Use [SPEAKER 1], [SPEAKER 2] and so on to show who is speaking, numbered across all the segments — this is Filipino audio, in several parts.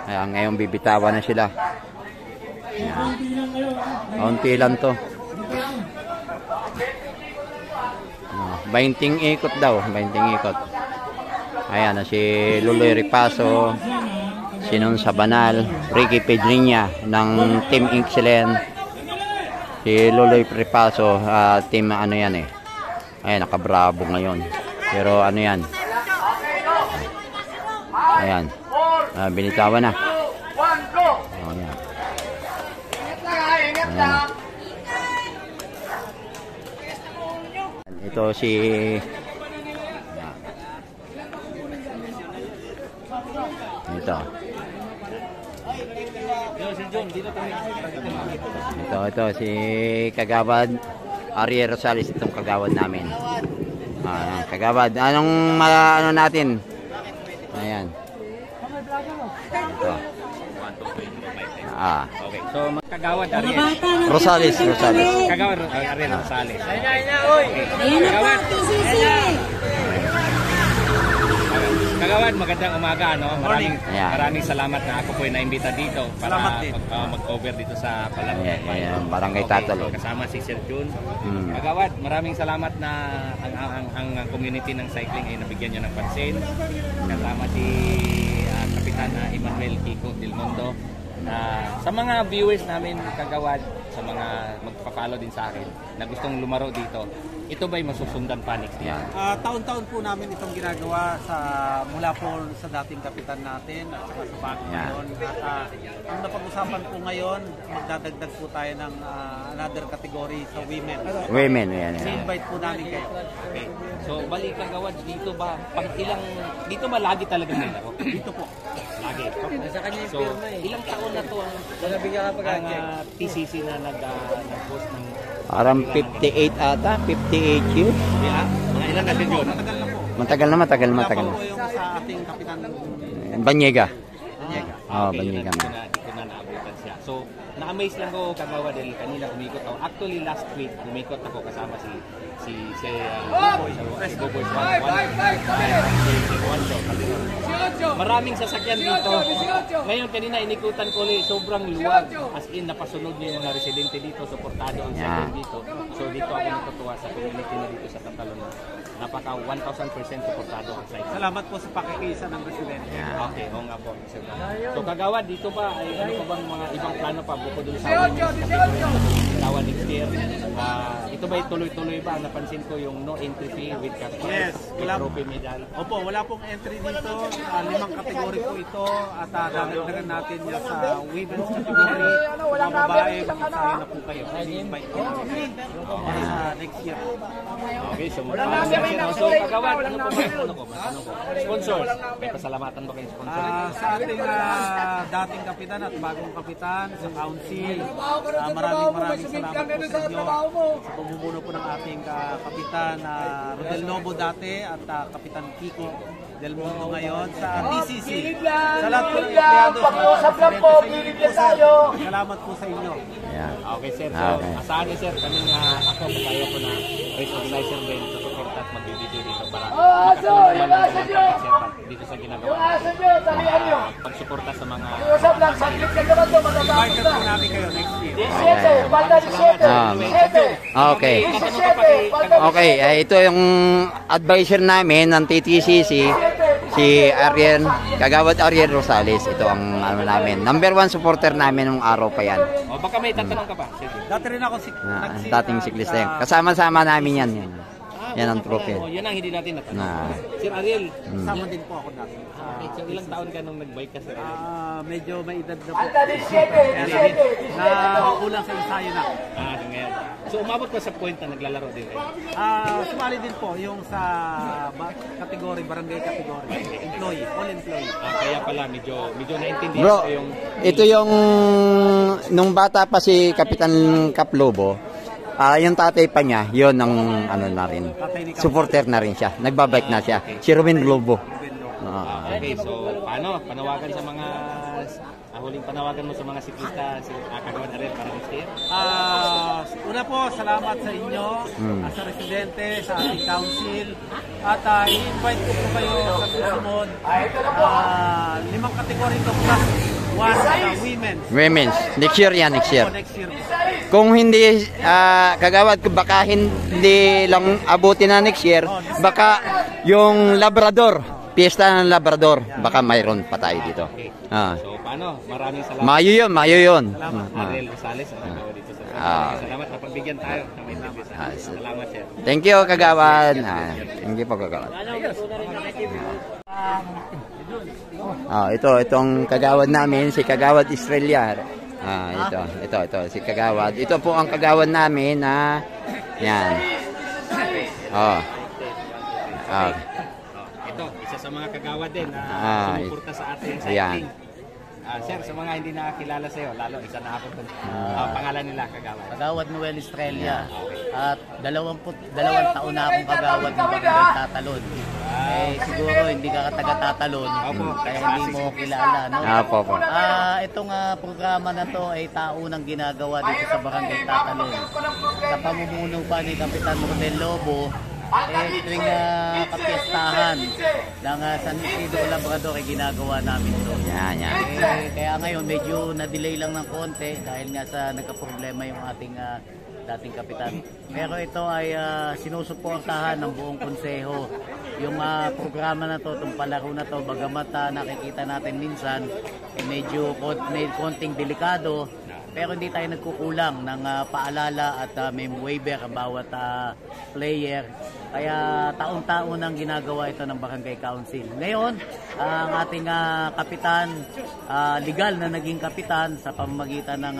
[SPEAKER 1] Kaya ngayon bibitawan na sila. Kaunti lang to. 20 ikot daw, 20 ikot. Ayan na si Luloy Ripaso, Sinon Sabanal, Ricky Pedriña ng Team Excellent. Si Luloy Ripaso, team ano yan eh. Ayan, nakabravo ngayon. Pero ano yan? Ayan. Binitawan na. Oh, ayan. Ayan. Ito si ito si Kagawad Ariel Rosales, itong kagawad namin. Kagawad, anong ano natin? Ayan. Ito.
[SPEAKER 2] Okay. So Kagawad Ariel
[SPEAKER 1] Rosales.
[SPEAKER 2] Kagawad Ariel Rosales.
[SPEAKER 3] Kagawad
[SPEAKER 2] Kagawad, magandang umaga, no? Maraming salamat na ako po ay naimbita dito para mag-cover dito sa
[SPEAKER 1] Barangay Tatalo.
[SPEAKER 2] Kasama si Sir Jun. Kagawad, maraming salamat na ang community ng cycling ay nabigyan nyo ng pansin. Kasama si Kapitan Emmanuel Kiko Del Mundo. Sa mga viewers namin, Kagawad, sa mga magpa-follow din sa akin na gustong lumaro dito, ito ba'y masusundan pa next year?
[SPEAKER 4] Taon-taon po namin itong ginagawa mula po sa dating kapitan natin at saka sa bago ngayon. At ang napag-usapan po ngayon, magdadagdag po tayo ng another category sa women.
[SPEAKER 1] Women, yan.
[SPEAKER 4] I-invite po namin kayo.
[SPEAKER 2] Okay. So, balik Kagawad, dito ba lagi talaga nila ako?
[SPEAKER 4] Dito po.
[SPEAKER 2] Lagi. So, ilang taon na to ang TCC na nag-post ng
[SPEAKER 1] parang 58 ata, 58 years.
[SPEAKER 2] Mga ilan na din yun?
[SPEAKER 1] Matagal na.
[SPEAKER 4] Wala po yung sa ating kapitan.
[SPEAKER 1] Banyega.
[SPEAKER 2] Banyega. Dito na naabutan siya. So, na-amaze lang ko, Kagawad, dahil kanina umikot ako. Actually, last week, umikot ako kasama si Boboy Maraming sasakyan dito. Ngayon kanina inikutan ko ulit, sobrang luwag. As in, napasunod niyo yung mga residente dito, suportado ang sakyan dito. So dito ako natutuwa sa community na dito sa Tatalon. Napaka 1,000% suportado ang cycling.
[SPEAKER 4] Salamat po sa pakikiisa ng residente.
[SPEAKER 2] Okay, oo nga po. So Kagawad, dito ba ay ano pa bang mga ibang plano pa bukod dun sa Tawa next year? Ito ba tuloy-tuloy ba? Napansin ko yung no entry fee with cash prize, with trophy medal.
[SPEAKER 4] Opo, wala pong entry dito. 5 kategory po ito at dadagdagan natin yung sa women's category. Mga babae, mag-isahin na po kayo. I-invite po namin sa next year.
[SPEAKER 2] Okay, so Kagawad, ano po? Sponsors, may pasalamatan ba kayong sponsor?
[SPEAKER 4] Sa ating dating kapitan at bagong kapitan, sa council, maraming salamat po sa inyo sa pamumuno po ng ating kapitan Rodel Novo dati at kapitan Kiko Del Mundo ngayon sa TCC. Sa lahat po ng empleyado, salamat po sa inyo.
[SPEAKER 2] Okay, sir. So, asahan niyo, sir, kaming ako, kaya po na race organizer din sa support at magbibigay dito para dito sa ginagawa. Pagsuporta sa mga
[SPEAKER 4] invite po namin kayo next year.
[SPEAKER 1] Okay. Okay, ito yung advisor namin ng TTCC, si Kagawad Ariel Rosales. Ito ang ano namin. Number 1 supporter namin nung araw pa yan.
[SPEAKER 2] Baka may tatanong ka pa.
[SPEAKER 4] Dati rin ako
[SPEAKER 1] dating siklista yan. Kasama-sama namin yan. Yan ang trophy.
[SPEAKER 2] Yan ang hindi natin natanong. Sir Ariel,
[SPEAKER 4] sama din po ako dati.
[SPEAKER 2] so ilang taon ka nung nag-bike ka, sir?
[SPEAKER 4] Medyo may edad na po. Kulang sa ensayo na.
[SPEAKER 2] Ngayon. So umabot pa sa point na naglalaro din kayo?
[SPEAKER 4] Sumali din po yung sa category, barangay category. Employee, all employee.
[SPEAKER 2] Kaya pala medyo naintindihan
[SPEAKER 1] Bro,
[SPEAKER 2] ko yung...
[SPEAKER 1] ito yung nung bata pa si Kapitan Kaplobo, yung tatay pa niya, yun ang ano na rin, supporter na rin siya. Nagbabike na siya. Si Ruben Globo.
[SPEAKER 2] Okay, so paano? Panawagan sa mga huling panawagan mo sa mga siklista, Kagawad Ariel para next year?
[SPEAKER 4] Una po, salamat sa inyo, sa residente, sa ating council, at i-invite ko po kayo sa susunod. 5 kategory ito plus women.
[SPEAKER 1] Women's. Next year yan, next year.
[SPEAKER 4] Next year.
[SPEAKER 1] Kung hindi, kagawad, baka hindi lang abutin na next year, baka yung Labrador, piyesta ng Labrador, baka mayroon pa tayo dito.
[SPEAKER 2] So paano? Maraming salamat.
[SPEAKER 1] Mayo yun.
[SPEAKER 2] Ariel Rosales ang nagawa dito sa salamat na pagbigyan tayo ng may interview sa salamat sir.
[SPEAKER 1] Thank you, kagawad. Thank you po, kagawad. Itong kagawad namin, si Kagawad Estrella. Ito, si Kagawad. Ito po ang kagawad namin na, yan.
[SPEAKER 2] Ito, isa sa mga kagawad din na sumuporta sa ating
[SPEAKER 1] Ayan.
[SPEAKER 2] cycling. Sir, sa mga hindi nakakilala sa'yo, lalo isa na ako pangalan nila, kagawad.
[SPEAKER 3] Kagawad Noel Estrella. At 22 taon na akong kagawad ng Barangay Tatalon. Siguro hindi ka taga-Tatalon, kaya hindi mo kilala, no?
[SPEAKER 1] Opo.
[SPEAKER 3] Itong programa na to ay taunang ginagawa dito sa Barangay Tatalon. Sa pamumuno pa ni Kapitan Rodel Lobo, tuwing kapiestahan ng San Isidro Labrador ay ginagawa namin ito.
[SPEAKER 1] Yan.
[SPEAKER 3] Kaya ngayon medyo na-delay lang ng konti dahil nga sa nagka-problema yung ating dating kapitan. Pero ito ay sinusuportahan ng buong konseho. Yung programa na to, itong palaro na to, bagamat nakikita natin minsan, medyo may konting delikado, pero hindi tayo nagkukulang ng paalala at may waiver ang bawat player. Kaya taon-taon ang ginagawa ito ng Barangay Council. Ngayon, ang ating kapitan, legal na naging kapitan sa pamamagitan ng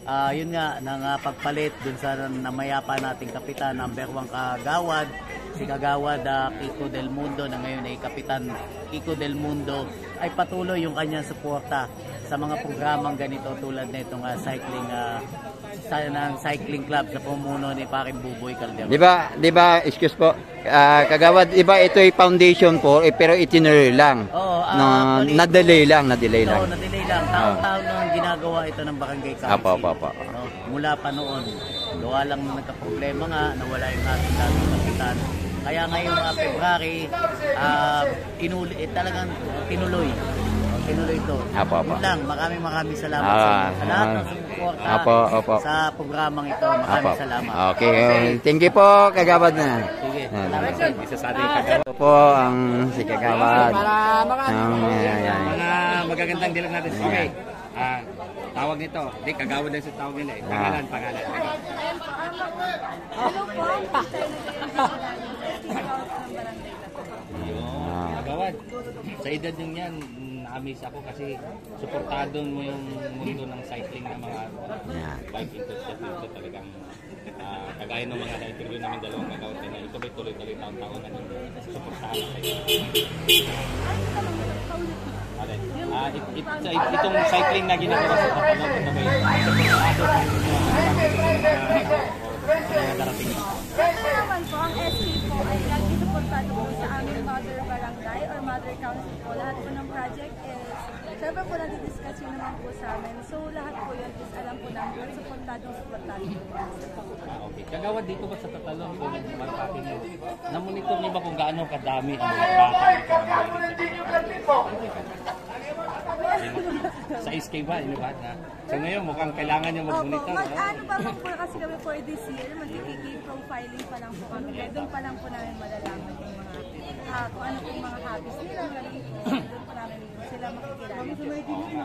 [SPEAKER 3] ng pagpalit dun sa namayapa nating kapitan, number 1 kagawad, si Kagawad Kiko Del Mundo, na ngayon ay Kapitan Kiko Del Mundo, ay patuloy yung kanyang suporta sa mga programang ganito tulad na itong cycling club sa pumuno ni Paring Buboy Calderon.
[SPEAKER 1] Di ba, excuse po, kagawad, iba ito ay foundation po, pero itinuloy lang. Na-delay lang.
[SPEAKER 3] Nadelay lang. Taon-taon nang ginagawa ito ng Barangay Council.
[SPEAKER 1] Apo.
[SPEAKER 3] Mula pa noon, gawa lang na nagka-problema nga, nawala yung ating dating kapitan. Kaya ngayong February, talagang tinuloy ito. Yun lang, maraming salamat sa lahat ng sumuporta sa programang ito. Maraming salamat.
[SPEAKER 1] Okay, thank you po, kagawad na.
[SPEAKER 3] Sige.
[SPEAKER 2] Isa sa ating kagawad.
[SPEAKER 1] Ito po ang si kagawad.
[SPEAKER 2] Mga magagandang dilag natin. Okay. Tawag nito. Hindi, kagawad lang sa tawag nila eh. Pangalan.
[SPEAKER 5] Hello po.
[SPEAKER 2] Kagawad, sa edad nyo yan, na-amaze ako kasi suportado mo yung mundo ng cycling na mga bike enthusiast dito talagang kagaya ng mga na-interview namin dalawang kagawad na ito may tuloy-tuloy taon-taon na suportado sa itong cycling na ginagawa sa Tatalon, ito ba yung darating na?
[SPEAKER 5] Ito naman po, ang SK po ay nagsuportado po sa aming mother barangay or mother council po. Lahat po ng project is, syempre po nadi-discuss yun naman po sa amin. So lahat po yun is alam po namin at suportado.
[SPEAKER 2] Okay. Kagawad dito ba sa Tatalon kung marapati nyo? Namonitor niyo ba kung gaano kadami ang mga bata sa SK ba? So ngayon mukhang kailangan nyo mag-monitor.
[SPEAKER 5] Ano pa po kasi kami for this year, magkikiki profiling pa lang po kami. Doon pa lang po namin malalaman yung mga kung ano yung mga hobbies nila. Doon po namin sila makikilala.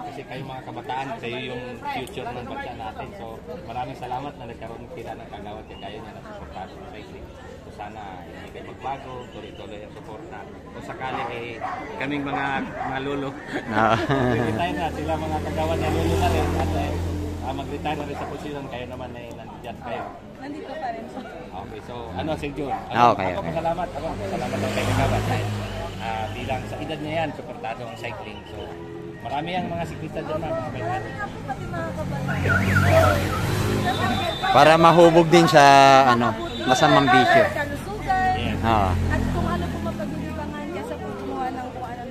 [SPEAKER 2] Kasi kayo mga kabataan, kayo yung future ng bansa natin. So maraming salamat na nagkaroon sila ng kagawad kaya niya na suportado sa cycling. So sana hindi kayo magbago, tuloy-tuloy ang suporta. Kung sakali kaming mga lolo, mag-retire na sila mga kagawad na lolo na rin at mag-retire na rin sa posisyon, kayo naman ay nandiyan kayo.
[SPEAKER 5] Nandito pa rin po.
[SPEAKER 2] Okay, so Sir John?
[SPEAKER 1] Okay.
[SPEAKER 2] Salamat kay kagawad. Bilang sa edad niya yan, suportado ang cycling. So marami ang mga siklista dyan na mga kailan.
[SPEAKER 5] Pati mga kabataan.
[SPEAKER 1] Para mahubog din sa masamang bisyo.
[SPEAKER 5] Kalusugan. At kung ano po mapag-ulibangan niya sa pagkumuha ng kung ano.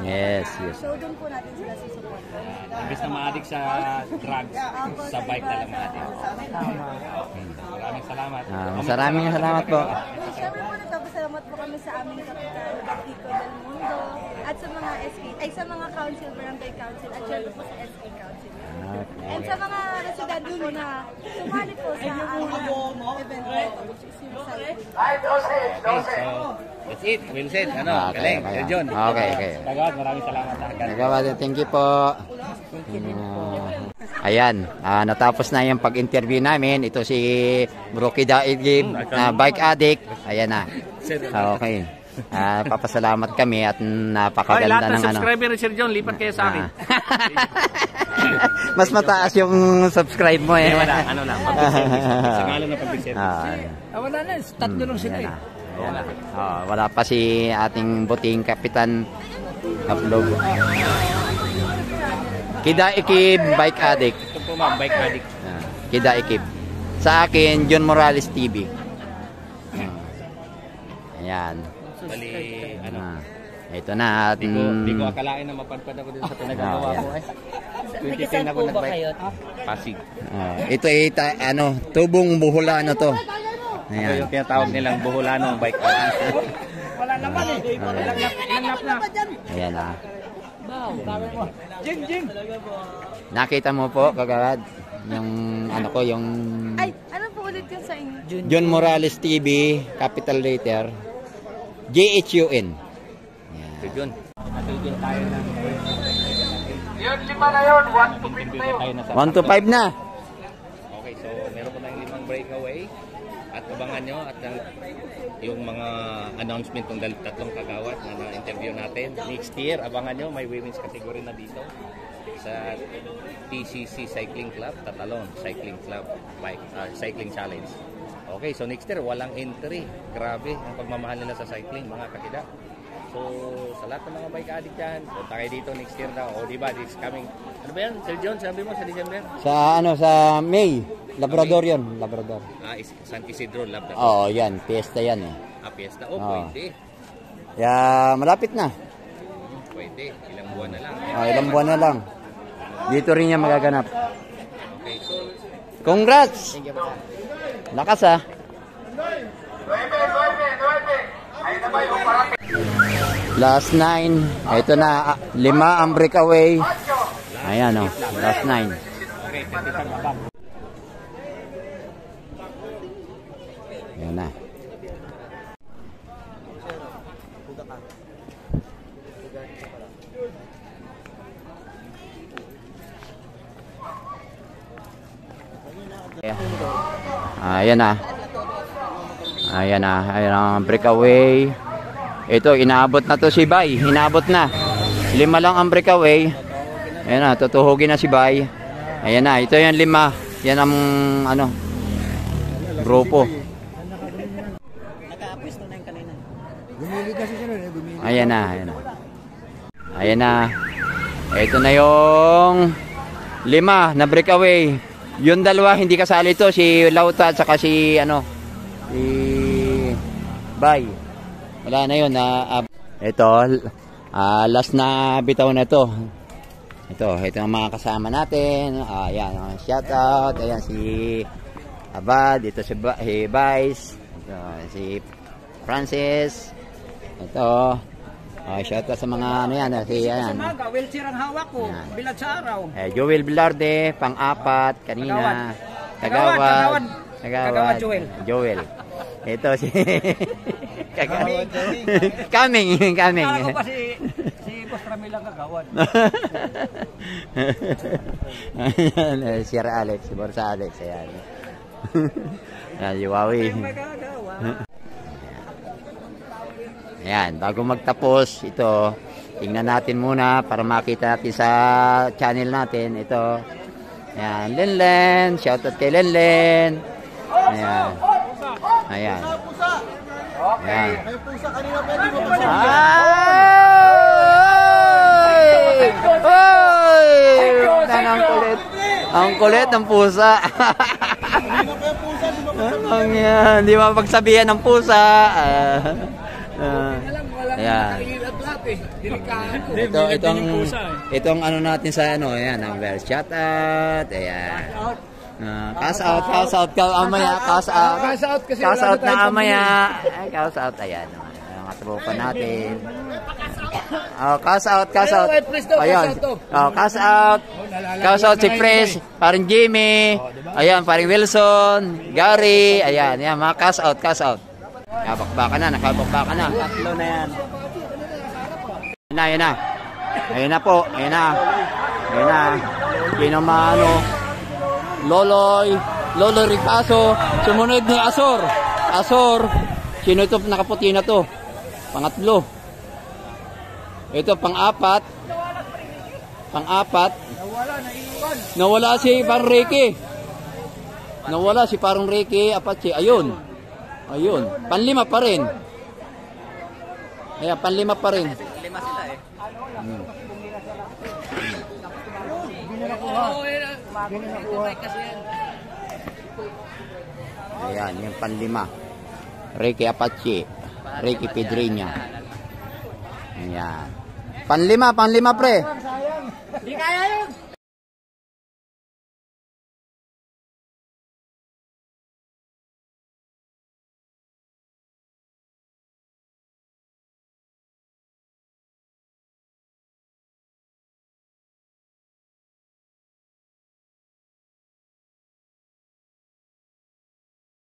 [SPEAKER 1] Yes.
[SPEAKER 5] So doon po natin sila susupport.
[SPEAKER 2] Imbes na ma-addict sa drugs, sa bike na lang ma-addict. Maraming salamat.
[SPEAKER 1] Maraming salamat po.
[SPEAKER 5] Siyempre po nagpapasalamat nagpapasalamat po kami sa aming kapitan, Kiko Del Mundo, at sa mga sa mga council, barangay council, at syempre po sa SK council. And sa mga residente po na sumali po sa aming event which is yung cycling.
[SPEAKER 2] Okay, so that's it. Will said. Ano? Galing. Sir John.
[SPEAKER 1] Okay.
[SPEAKER 2] Kagawad, maraming salamat.
[SPEAKER 1] Kagawad, thank you po. Ayan, natapos na yung pag-interview namin. Ito si Brookie Daigib, bike addict. Ayan na. Okay. Papasalamat kami at napakaganda ng ano.
[SPEAKER 2] Subscriber ni Sir John, lipat kayo sa akin.
[SPEAKER 1] Mas mataas yung subscribe mo eh.
[SPEAKER 2] Wala, ano lang, public service. Sa ngalan ng public service.
[SPEAKER 4] Wala na, tatlo lang sila eh.
[SPEAKER 1] Wala pa si ating buting kapitan upload. Kida Ikib, bike addict.
[SPEAKER 2] Ito po ma'am, bike addict.
[SPEAKER 1] Kida Ikib. Sa akin, John Morales TV. Ayan.
[SPEAKER 2] Bali, ano.
[SPEAKER 1] Ito na.
[SPEAKER 2] Di ko akalain na mapadpad ako din sa pinagagawa ko eh. 2010 ako nag-bike. Pasig.
[SPEAKER 1] Ito ay tubong buhulano to.
[SPEAKER 2] Ito
[SPEAKER 1] Ayan.
[SPEAKER 2] yung tinatawag nilang buhulanong bike addict.
[SPEAKER 4] Wala naman eh. Ilang na.
[SPEAKER 1] Ayan na.
[SPEAKER 4] Jing.
[SPEAKER 1] Nakita mo po, kagawad, yung yung
[SPEAKER 5] Ay, ano po ulit yun sa inyo?
[SPEAKER 1] John Morales TV, capital letter, JHUN.
[SPEAKER 2] Sir John. Natigil tayo ng
[SPEAKER 4] Yun, 5 na yun. 1 to 5 na yun.
[SPEAKER 1] 1 to 5 na.
[SPEAKER 2] Okay, so meron po tayong 5 breakaway at abangan nyo at yung mga announcement ng tatlong kagawad na na-interview natin. Next year, abangan nyo, may women's category na dito sa TCC Cycling Club, Tatalon Cycling Club Cycling Challenge. Okay, so next year, walang entry. Grabe ang pagmamahal nila sa cycling, mga kakida. So, sa lahat ng mga bike addict dyan, punta kayo dito next year daw. O, diba, this coming. Ano ba yan, Sir John? Sabi mo sa December?
[SPEAKER 1] Sa May, Labrador yun, Labrador.
[SPEAKER 2] San Isidro, Labrador.
[SPEAKER 1] Oo, yan, fiesta yan eh.
[SPEAKER 2] Fiesta. Pwede.
[SPEAKER 1] Malapit na.
[SPEAKER 2] Pwede. Ilang buwan na lang.
[SPEAKER 1] Ilang buwan na lang. Dito rin yan magaganap.
[SPEAKER 2] Okay, so,
[SPEAKER 1] Congrats! Lakas ah. Last 9. Ito na, 5 ang breakaway. Ayan o, last 9.
[SPEAKER 2] okay, 55 abang.
[SPEAKER 1] Ayan na. Ayan na. Ayan na. Ayan ang breakaway. Ito, inaabot na to si Bay. Inaabot na. 5 lang ang breakaway. Ayan na, tutuhugin na si Bay. Ayan na, ito yung 5. Yan ang grupo. Ayan na, ayan na. Ayan na. Ito na yung 5 na breakaway. Yung 2 hindi kasali to, si Lauta at saka si si Bay. Wala na yun. Ito, last na bitaw na to. Ito ang mga kasama natin. Ayan, shout out. Ayan si Abad, ito si Vice, ito si Francis. Ito. Shout out sa mga si
[SPEAKER 4] wheelchair ang hawak ko, bilad sa araw.
[SPEAKER 1] Joel Bilarde, pang-4 kanina. Kagawad Joel. Ito si Coming.
[SPEAKER 4] Ako pa si Boss Ramil ang kagawad.
[SPEAKER 1] Si Alex, si Borsa Alex. Ayan. Wawi. Ayan, bago magtapos, ito, tingnan natin muna para makita natin sa channel natin. Ito, ayan, Lenlen, shoutout kay Lenlen. Ayan. Ayan. Ayan. Ang kulit. Ang kulit ng pusa. Hindi mapagsabihan ng pusa. Ayan. Itong natin sa ayan, ang shout out. Ayan. Cast out ka amaya, cast out na amaya. Cast out, ayan. Tropa natin. Oh, cash out. Ayan. Oh, cash out. Cash out si Pres, paring Jimmy. Ayan, paring Wilson, Gary. Ayan, mga cash out. Nakabakbakan na.
[SPEAKER 3] Tatlo na yan.
[SPEAKER 1] Ayan na. Ayan na po. Ayan na. Sino maano? Loloy Ripaso. Sumunod ni Asor. Sino ito nakaputi na to? Pangatlo. Ito pang-apat. Nawala si parang Ricky. Apache. Ayun. Panlima pa rin. Ayan, panlima pa rin.
[SPEAKER 3] Lima sila eh.
[SPEAKER 1] Ayan, yung panlima. Ricky Apache. Ricky Pedriña. Ayan. Panlima pre.
[SPEAKER 3] Di kaya yun.